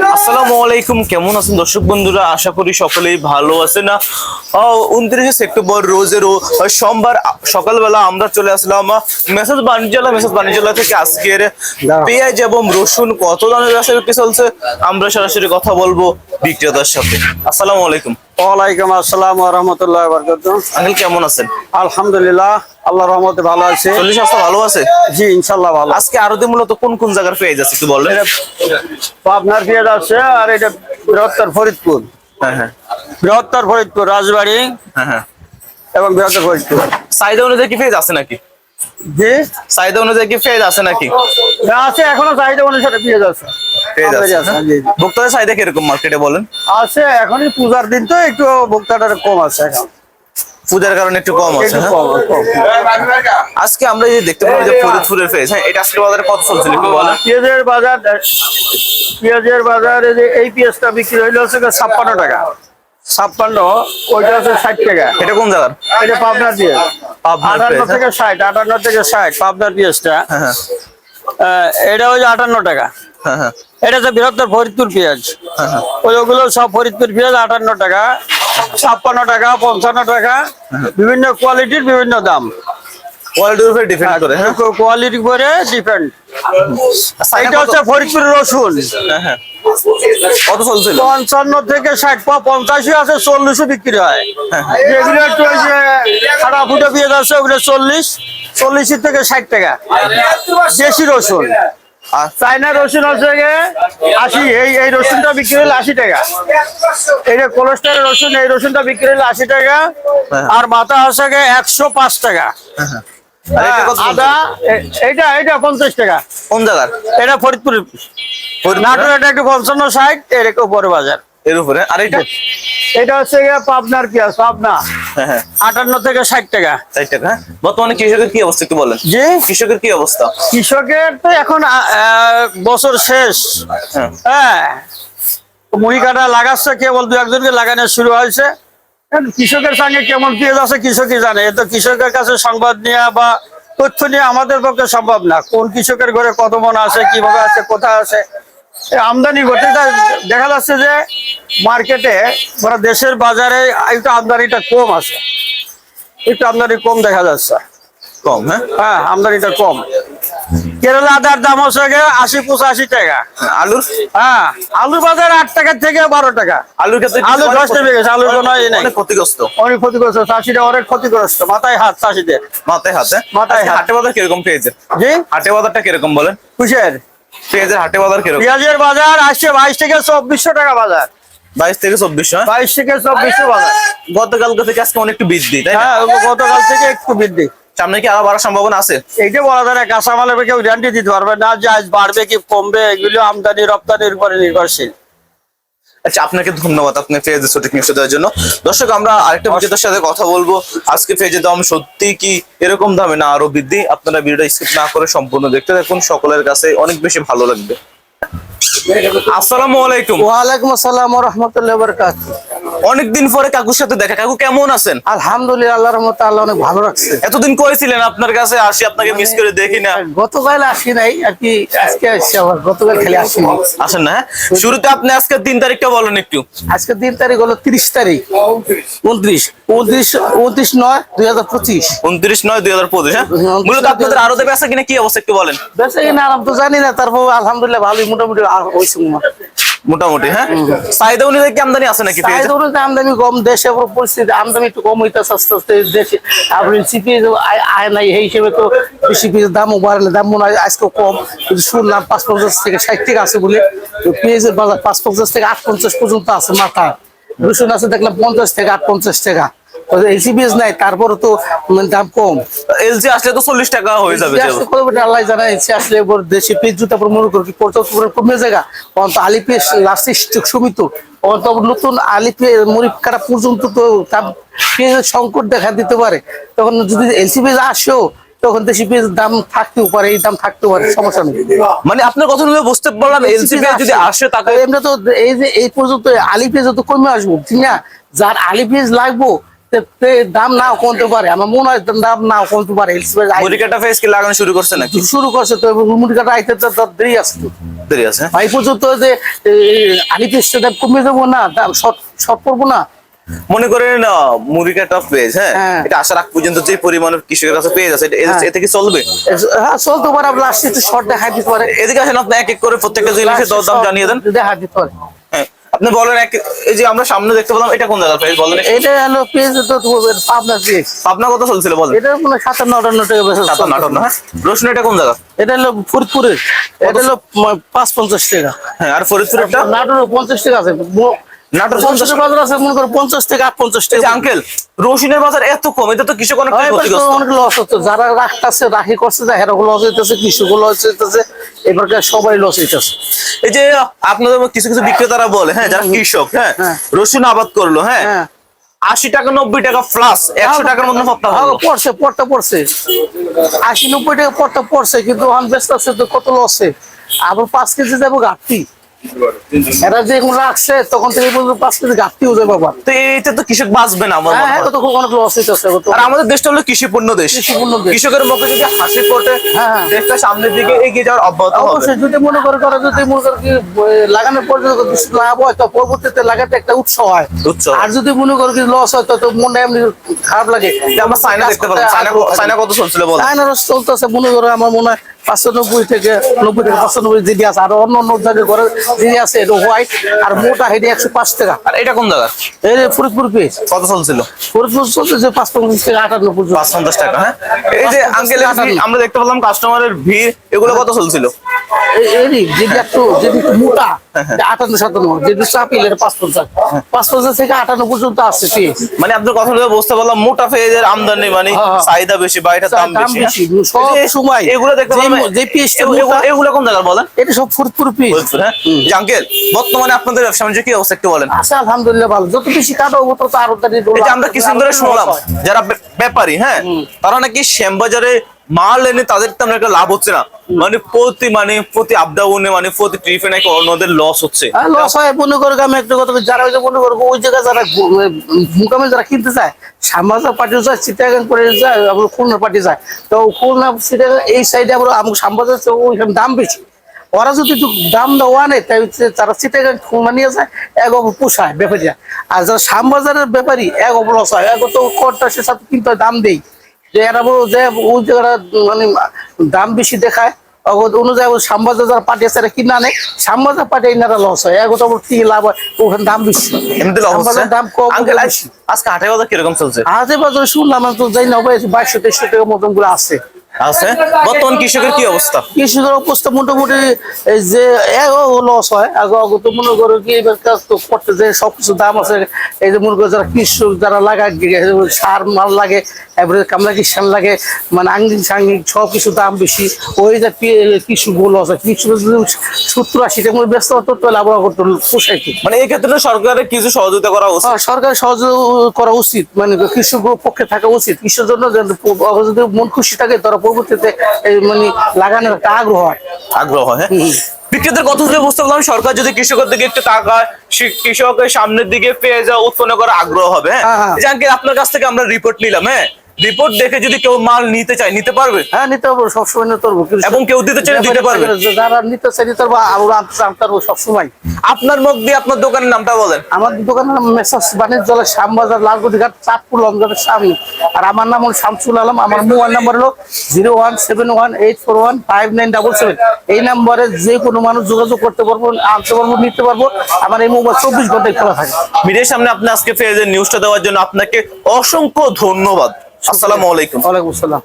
আসসালামু আলাইকুম, কেমন আছেন দর্শক বন্ধুরা? আশা করি সকলেই ভালো আছেন। 29 সেপ্টেম্বর রোজের সোমবার সকালবেলা আমরা চলে আসলাম মেসাজ বাণিজ্যালয় থেকে। আজকের পেঁয়াজ এবং রসুন কত দামে বেচা বিক্রি চলছে আমরা সরাসরি কথা বলবো বিক্রেতার সাথে। আসসালামু আলাইকুম। ওয়ালাইকুম আসসালাম ওয়া রাহমাতুল্লাহি ওয়া বারাকাতুহু। আঙ্কেল কেমন আছেন? আলহামদুলিল্লাহ, আল্লাহর রহমতে ভালো আছি। চল্লিশ স্বাস্থ্য ভালো আছে? জি ইনশাআল্লাহ ভালো। আজকে আরতে মূলত কোন কোন জায়গার পেঁয়াজ আছে একটু বললেন? পাবনার পেঁয়াজ আছে, আর এটা বৃহত্তর ফরিদপুর। হ্যাঁ, বৃহত্তর ফরিদপুর, রাজবাড়ী হ্যাঁ। এবং বৃহত্তর ফরিদপুর। চাহিদা অনুযায়ী কি পেঁয়াজ আছে নাকি? জি চাহিদা অনুযায়ী কি পেঁয়াজ আছে নাকি? আছে, এখনো চাহিদা অনুসারে পেঁয়াজ আছে। পেঁয়াজ আছে, আছে, জি, জি। ভোক্তাদের চাহিদা কিরকম মার্কেটে বলেন? আছে, এখনই পূজার দিন তো একটু ভোক্তাটা কম আছে এখন। পূজার কারণে একটু কম আছে। একটু হ্যাঁ? কম, কম। আজকে আমরা এই যে দেখতে পাচ্ছি যে ফরিদপুরের পেঁয়াজ, হ্যাঁ, এটা আজকে বাজারে কত চলছিল একটু বলেন? পেঁয়াজের বাজারে যে এই পেঁয়াজটা বিক্রি হইলো হচ্ছে 56 টাকা। 56, ওইটা হচ্ছে 60 টাকা। এটা কোন জায়গার? এটা পাবনার পেঁয়াজ। পাবনার 58 পেঁয়াজ, থেকে 60, 58 থেকে 60 পাবনার পেঁয়াজটা। হ্যাঁ, এটা হচ্ছে 58 টাকা। হ্যাঁ। এটা হচ্ছে বৃহত্তর ফরিদপুর পেঁয়াজ। ওইগুলো সব ফরিদপুর পেঁয়াজ 58 টাকা, 56 টাকা, 55 টাকা। বিভিন্ন কোয়ালিটির বিভিন্ন দাম, কোয়ালিটির উপরে ডিপেন্ড করে। হ্যাঁ, কোয়ালিটির উপরে ডিপেন্ড। এটা হচ্ছে ফরিদপুর রসুন। হ্যাঁ। কত চলছিল? 55 থেকে 60, 85 আছে, 40 বিক্রি হয়। যেগুলো একটু ওই যে খাটা ফুটা পেঁয়াজ আছে ওগুলো 40 থেকে 60 টাকা। দেশি রসুন, আর চাইনা রসুন আছে 80। এই রসুনটা বিক্রি হলে 80 টাকা। এই যে কোলেস্টার রসুন, এই রসুনটা বিক্রি হলে 80 টাকা। আর মাথা আছে 105 টাকা। আর এটা কত চলছে? আদা এইটা 50 টাকা। কোন জায়গার? এটা ফরিদপুর। নাটোর এটা একটু 55, 60 এরকম বড় বাজার। এর উপরে। আর এটা? এটা হচ্ছে পাবনার পেঁয়াজ, পাবনা। হ্যাঁ, 58 থেকে 60 টাকা। 60 টাকা। হ্যাঁ, বর্তমানে কৃষকের কি অবস্থা একটু বলেন? জি, কৃষকের কি অবস্থা? কৃষকের তো এখন বছর শেষ। হ্যাঁ, হ্যাঁ, মুড়ি কাটা লাগাচ্ছে, কেবল দু একজনকে লাগানো শুরু হয়েছে। এখন কৃষকের সঙ্গে কেমন পেঁয়াজ আছে কৃষকই জানে। এ তো কৃষকের কাছে সংবাদ নেওয়া বা তথ্য নিয়ে আমাদের পক্ষে সম্ভব না। কোন কৃষকের ঘরে কত মন আছে, কিভাবে আছে, কোথায় আছে। আমদানি করতে দেখা যাচ্ছে যে মার্কেটে মানে দেশের বাজারে একটু আমদানিটা কম আছে, একটু আমদানি কম দেখা যাচ্ছে। কম। হ্যাঁ, হ্যাঁ, আমদানিটা কম। কেরলা আদার দাম হচ্ছে 80-85 টাকা। আলুর? হ্যাঁ, আলু বাজার 8 টাকা থেকে 12 টাকা। আলুর ক্ষেত্রে আলু 10 টাকা গেছে, আলুর কোনো ই নাই। অনেক ক্ষতিগ্রস্ত। অনেক ক্ষতিগ্রস্ত, চাষিরা অনেক ক্ষতিগ্রস্ত। মাথায় হাত চাষিদের, মাথায় হাতে। মাথায় হাত। হাটে বাজার কিরকম পেঁয়াজের? জি, হাটে বাজারটা কিরকম বলেন? কুশের পেঁয়াজের হাটে বাজার কিরকম? পেঁয়াজের বাজার আসছে 22 থেকে 2400 টাকা বাজার। 22 থেকে 2400। 22 থেকে 2400 বাজার। গতকালকে থেকে আজকে অনেক একটু বৃদ্ধি, তাই না? হ্যাঁ, গতকাল থেকে একটু বৃদ্ধি। সামনে কি আরো বাড়ার সম্ভাবনা আছে? এইটা বলা যায় না, কাঁচামালের কেউ গ্যারান্টি দিতে পারবে না যে আজ বাড়বে কি কমবে। এগুলো আমদানি রপ্তানির উপরে নির্ভরশীল। আচ্ছা, আপনাকে ধন্যবাদ আপনি পেঁয়াজের সঠিক নিউজ দেওয়ার জন্য। দর্শক, আমরা আরেকটা বিক্রেতার সাথে কথা বলবো। আজকে পেঁয়াজের দাম সত্যি কি এরকম দামে না আরো বৃদ্ধি? আপনারা ভিডিওটা স্কিপ না করে সম্পূর্ণ দেখতে থাকুন, সকলের কাছে অনেক বেশি ভালো লাগবে। আসসালামু আলাইকুম। ওয়ালাইকুম আসসালাম ওয়া রাহমাতুল্লাহি ওয়া বারাকাতুহু। অনেকদিন পরে কাকুর সাথে দেখা। কাকু কেমন আছেন? আলহামদুলিল্লাহ, আল্লাহর রহমতে আল্লাহ অনেক ভালো রাখছে। এতদিন কই ছিলেন? আপনার কাছে আসি, আপনাকে মিস করে দেখি না। গতকাল আসি নাই আর কি, আজকে আসছি আবার। গতকাল খালি আসিনি। আসেন না? হ্যাঁ, শুরুতে আপনি আজকে 3 তারিখটা বলেন একটু। আজকে 3 তারিখ হলো 30 তারিখ 29/9/2025। 29/9/2025। হ্যাঁ, মূলত আপনাদের আরতে বেচা কিনা কি অবস্থা একটু বলেন? বেঁচে কিনা আরাম তো জানি না, তারপর আলহামদুলিল্লাহ ভালোই মোটামুটি ওই সময়। মোটামুটি। হ্যাঁ, চাহিদা অনুযায়ী কি আমদানি আছে নাকি পেঁয়াজ? আমদানি কম, দেশে পরিস্থিতি আমদানি একটু কম হইতেছে আস্তে আস্তে। দেশে আপনি সিপি আয় নাই, এই হিসেবে তো বেশি পেঁয়াজের দামও বাড়ে না। দাম মনে হয় আজকে কম, কিন্তু শুনলাম 55 থেকে 60 টাকা আছে বলে। পেঁয়াজের বাজার 55 থেকে 58 পর্যন্ত আছে মাথা। রসুন আছে দেখলাম 50 থেকে 58 টাকা। এলসি পেঁয়াজ নাই, তারপরে তো দাম কম। এলজি আসলে তো 40 টাকা হয়ে যাবে। আল্লাহ জানা, এলসি আসলে দেশি পেঁয়াজ জুতা মনে করি কি কমে জায়গা। অন্ত আলি পেঁয়াজ লাস্টে স্টক সীমিত। অন্ত নতুন আলি মুড়ি কাটা পর্যন্ত তো পেঁয়াজের সংকট দেখা দিতে পারে। তখন যদি এলসি পেঁয়াজ আসেও তখন দেশি পেঁয়াজের দাম থাকতেও পারে, এই দাম থাকতেও পারে, সমস্যা নেই। মানে আপনার কথা অনুযায়ী বুঝতে পারলাম এলসি পেঁয়াজ যদি আসে তাকে এমনি তো এই যে এই পর্যন্ত আলি পেঁয়াজ তো কমে আসবো, ঠিক না? যার আলি পেঁয়াজ লাগবো দাম নাও কমতে পারে, আমার মনে হয় দাম নাও কমতে পারে। মুড়ি কাটা ফেজ কি লাগানো শুরু করছে নাকি? শুরু করছে তো, মুড়ি কাটা আইতে তো দেরি আছে তো। দেরি আছে। ভাই পর্যন্ত যে আলি পেস্টের দাম কমে যাবো না, দাম শর্ট পড়বো না। মনে করেন মুড়ি কাটা পেজ, হ্যাঁ, হ্যাঁ। এটা আসার আগ পর্যন্ত যে পরিমাণের কৃষকের কাছে পেজ আছে এতে কি চলবে? হ্যাঁ চলতে পারে, আপনার লাস্টে একটু শর্ট দেখা দিতে পারে। এদিকে আসেন, আপনি এক এক করে প্রত্যেকটা জিনিসের দরদাম জানিয়ে দেন। দেখা দিতে পারে। হ্যাঁ, আপনি বলেন এই যে আমরা সামনে দেখতে পেলাম, এটা কোন জায়গার পেজ বলেন? এটা হলো পেজ তো পাবনা পেজ। আপনার কথা চলছিল বলেন। এটা মনে 57-58 টাকা বেচা সাতান্ন চলতেছে। আটান্ন, হ্যাঁ। রসুন এটা কোন জায়গা? এটা হলো ফরিদপুরের, এটা হলো 550 টাকা। হ্যাঁ, আর ফরিদপুরটা? নাটোর 50 টাকা আছে। নাটোর 50 টাকা বাজার আছে, মনে করো 50 টাকা 58 এই যে টাকা। আঙ্কেল, রসুনের বাজার এত কম, এটা তো কৃষক অনেক হয়, এবার তো ক্ষতিগ্রস্ত। অনেক লস হচ্ছে, যারা রাখতেছে রাখি করছে, হেরা লস হইতেছে, কৃষক লস হইতেছে, এবারকার সবাই লস হইতেছে। এই যে আপনাদের কিছু কিছু বিক্রেতারা বলে, হ্যাঁ, যারা কৃষক, হ্যাঁ, হ্যাঁ। রসুন আবাদ করলো, হ্যাঁ, হ্যাঁ 80 টাকা 90 টাকা প্লাস 100 টাকার মধ্যে সপ্তাহ হলো। পড়ছে 80-90 টাকা পড়তে পড়ছে, কিন্তু এখন ব্যস্ত আছে তো কত লসে। আবার 5 কেজি যাবো ঘাটতি, এরা যেগুলো রাখছে তখন থেকে 5 কেজি ঘাটতি হয়ে যাবে আবার। তো এইটা তো কৃষক বাঁচবে না আমার মনে হ্যাঁ, হয়। তো অনেক লস হইতেছে। আর আমাদের দেশটা হলো কৃষিপূর্ণ দেশ। কৃষিপূর্ণ দেশ। কৃষকের মুখে যদি হাসি ফোটে, হ্যাঁ। দেশটা সামনের দিকে এগিয়ে যাওয়ার অব্যাহত হবে। অবশ্যই যদি মনে করে কি লাগানোর পর যদি লাভ হয়, তো পরবর্তীতে লাগাতে একটা উৎসাহ হয়। উৎসাহ। আর যদি মনে করো কি লস হয়, তো মনটা এমনি খারাপ লাগে। যে আমরা চায়না দেখতে পেলাম, চায়না কত চলছিল বল? চায়না রস চলতেছে, মনে করো আমার মনে হয় 590 থেকে 90 থেকে 95 জিডি আছে। আর অন্য অন্য জায়গায় ঘরে জিডি আছে, এটা হোয়াইট আর মোটা হেডি 105 টাকা। আর এটা কোন জায়গা? এই ফরিদপুর পেজ, কত চলছিল? ফরিদপুর চলছে যে 55 থেকে 58 পর্যন্ত। 550 টাকা, হ্যাঁ। এই যে 550 আঙ্কেল, টাকা। আমরা দেখতে পেলাম কাস্টমারের ভিড়, এগুলো কত চলছিল? যেটি একটু মোটা 58-57, যেটি চাপিল এটা 550 থেকে 58 পর্যন্ত আছে পেজ। মানে আপনার কথা বলে বুঝতে পারলাম মোটা পেঁয়াজের আমদানি মানে হ্যাঁ। চাহিদা বেশি বা এটার দাম দাম বেশি, বেশি, হ্যাঁ? সব এই যে সময় এগুলো দেখতে পেলাম, যে পেঁয়াজটা এগুলো কোন জায়গা বলেন? এটা সব ফরিদপুর পেজ। ফরিদপুর, হ্যাঁ। যে আঙ্কেল, বর্তমানে আপনাদের ব্যবসা বাণিজ্য কি অবস্থা একটু বলেন? আছে আলহামদুলিল্লাহ ভালো, যত বেশি কাটা হবো তত আরো এই যে আমরা কিছুদিন ধরে শুনলাম যারা ব্যাপারী, হ্যাঁ, তারা নাকি শ্যামবাজারে মাল এনে তাদের তেমন একটা লাভ হচ্ছে না, প্রতি আপ ডাউনে প্রতি ট্রিপে নাকি অন্যদের লস হচ্ছে। লস হয়। মনে করো আমি একটা কথা বলি, যারা মনে করবো ওই জায়গায় যারা মুকামে যারা কিনতে চায়, শ্যামবাজার পার্টি যায়, চিটাগাং করে যায়, আবার খুলনা পার্টি যায়, তো খুলনা চিটাগাং এই সাইডে আবার আমার শ্যামবাজার ওইখানে দাম বেশি। ওরা যদি একটু দাম দেওয়া নেই, তাই তারা চিটাগাং খুলনা নিয়ে যায়, এক পোষায় ব্যাপারীরা। আর যারা শ্যামবাজারের ব্যাপারী এক লস হয়, এক তো করটা সে সাথে কিন্তু দাম দেই, যে এরা বলো যে ওই জায়গাটা দাম বেশি দেখায়, অনুযায়ী শ্যামবাজার যারা পার্টি আছে কিনে আনে, শ্যামবাজার পার্টি এনারা লস হয়, এগোটা কি লাভ হয়, ওখানে দাম বেশি, এমনিতে লস হচ্ছে। শ্যামবাজারের দাম কম। আঙ্কেল, আজকে হাটে বাজার কিরকম চলছে? আজে বাজারে শুনলাম, আমি তো যাই না, 2200-2300 টাকার মতন গুলো আছে। বর্তমান কৃষকের কি অবস্থা? কৃষকের অবস্থা মোটামুটি এই যে লস হয়, আগে তো মনে করো কি এবার কাজ তো করতে যে সবকিছু দাম আছে। এই যে মনে করো যারা কৃষক যারা লাগায়, সার মাল লাগে, এবারে কামলা কিষান লাগে, মানে আঙ্গিক সাঙ্গিক সবকিছু দাম বেশি। ওই যে কৃষক লস হয়, কৃষক যদি 70-80 টাকা মধ্যে ব্যস্ত হতো, তাহলে আবার করতো পোষায় কি। মানে এই ক্ষেত্রে সরকারের কিছু সহযোগিতা করা উচিত। সরকার সহযোগ করা উচিত, মানে কৃষক পক্ষে থাকা উচিত। কৃষকের জন্য যদি মন খুশি থাকে, তারা পরবর্তীতে মানে লাগানোর একটা আগ্রহ হয়। হ্যাঁ। বিক্রেতার কথা শুনে বুঝতে পারলাম সরকার যদি কৃষকের দিকে একটু তাকায়, কৃষকের সামনের দিকে পেঁয়াজ উৎপন্ন করার আগ্রহ হবে, হ্যাঁ। যে আঙ্কেল, আপনার কাছ থেকে আমরা রিপোর্ট নিলাম, হ্যাঁ, রিপোর্ট দেখে যদি কেউ মাল নিতে চায় নিতে পারবে? হ্যাঁ, নিতে পারবো, সবসময় নিতে পারবো। এবং কেউ দিতে চাইলে দিতে পারবে? যারা নিতে চাই নিতে পারবো, আমরা আনতে পারবো সবসময়। আপনার মুখ দিয়ে আপনার দোকানের নামটা বলেন। আমার দোকানের নাম মেসার্স বাণিজ্যালয়, শ্যামবাজার, লালগড়ি ঘাট, চাঁদপুর লঞ্চঘাটের সামনে। আর আমার নাম হলো শামসুল আলম। আমার মোবাইল নাম্বার হলো 01718415977। এই নাম্বারে যে কোনো মানুষ যোগাযোগ করতে পারবো, আনতে পারবো, নিতে পারবো। আমার এই মোবাইল 24 ঘন্টায় খোলা থাকে। মিডিয়ার সামনে আপনি আজকে পেঁয়াজের নিউজটা দেওয়ার জন্য আপনাকে অসংখ্য ধন্যবাদ। আসসালামু আলাইকুম। ওয়ালাইকুম আসসালাম।